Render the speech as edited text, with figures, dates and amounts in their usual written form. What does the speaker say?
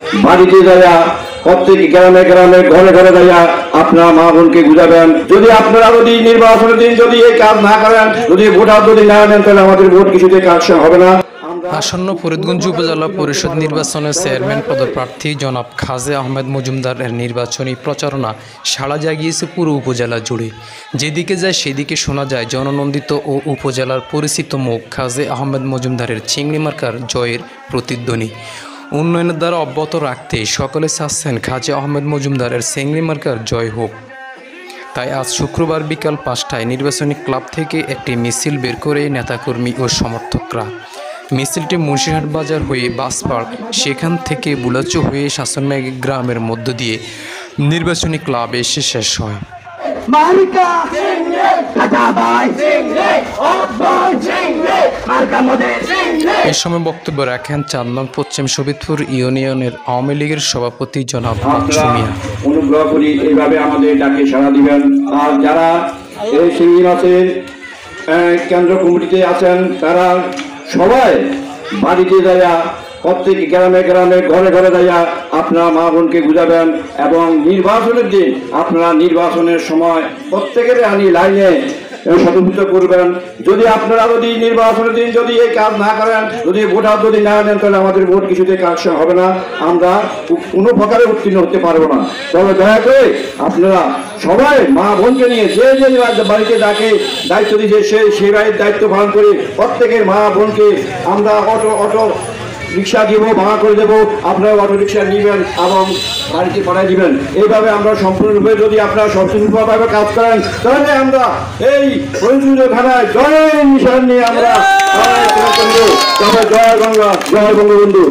বাড়িতে যাইয়া প্রত্যেক গ্রামে গ্রামে ঘরে ঘরে যাইয়া আপনার মা বোনকে বুঝাবেন। যদি আপনারা যদি নির্বাচনের দিন যদি এই কাজ না করেন, যদি ভোটার যদি না নেন, তাহলে আমাদের ভোট কিছুতে কাকশন হবে না। আসন্ন ফরিদগঞ্জ উপজেলা পরিষদ নির্বাচনের চেয়ারম্যান পদপ্রার্থী জনাব খাজে আহমেদ মজুমদারের নির্বাচনী প্রচারণা সাড়া জাগিয়েছে পুরো উপজেলা জুড়ে। যেদিকে যায় সেদিকে শোনা যায় জননন্দিত ও উপজেলার পরিচিত মুখ খাজে আহমেদ মজুমদারের চিংড়ি মার্কার জয়ের প্রতিধ্বনি। উন্নয়নের দ্বারা অব্যাহত রাখতে সকলে চাচ্ছেন খাজে আহমেদ মজুমদারের চিংড়ি মার্কার জয় হোক। তাই আজ শুক্রবার বিকাল 5টায় নির্বাচনী ক্লাব থেকে একটি মিছিল বের করে নেতাকর্মী ও সমর্থকরা। মিছিলটি মুন্সিরহাট বাজার হয়ে বাস পার্ক, সেখান থেকে বুলাচু হয়ে শাসনমেঘ গ্রামের মধ্য দিয়ে নির্বাচনী ক্লাবে এসে শেষ হয়। এ সময় বক্তব্য রাখেন 4 নং পশ্চিম শোভিতপুর ইউনিয়নের আওয়ামী লীগের সভাপতি জনাব মাকসুম মিয়া। অনুগ্রহ করি এইভাবে আমাদের ডাকে সাড়া দিবেন। আর যারা এই সিঙ্গি মাছের কেন্দ্র কমিটিতে আছেন, তারা সবাই বাড়িতে যাইয়া প্রত্যেক গ্রামে গ্রামে ঘরে ঘরে যাইয়া আপনার মা বোনকে বুঝাবেন। এবং নির্বাচনের দিন আপনারা নির্বাচনের সময় প্রত্যেকের আনি লাইনে সদস্য করবেন। যদি আপনারা যদি নির্বাচনের দিন যদি এই কাজ না করেন, যদি ভোটার যদি না নেন, তাহলে আমাদের ভোট কিছুতে কাকশন হবে না, আমরা কোনো প্রকারে উত্তীর্ণ হতে পারবো না। তবে দয়া করে আপনারা সবাই মা বোনকে নিয়ে যে যে বাড়িতে যাকে দায়িত্ব দিয়েছে সেই বাড়ির দায়িত্ব পালন করে প্রত্যেকের মা বোনকে আমরা অটো রিক্সা দিব, ভাড়া করে দেবো, আপনারা অটো রিক্সা নেবেন এবং বাড়িতে পাঠিয়ে দিবেন। এইভাবে আমরা সম্পূর্ণরূপে যদি আপনারা সম্পূর্ণভাবে কাজ করেন, তাহলে আমরা এই ফরিদগঞ্জ থানায় জয়ের নিশান নিয়ে আমরা জয় গঙ্গা, জয় বঙ্গবন্ধু।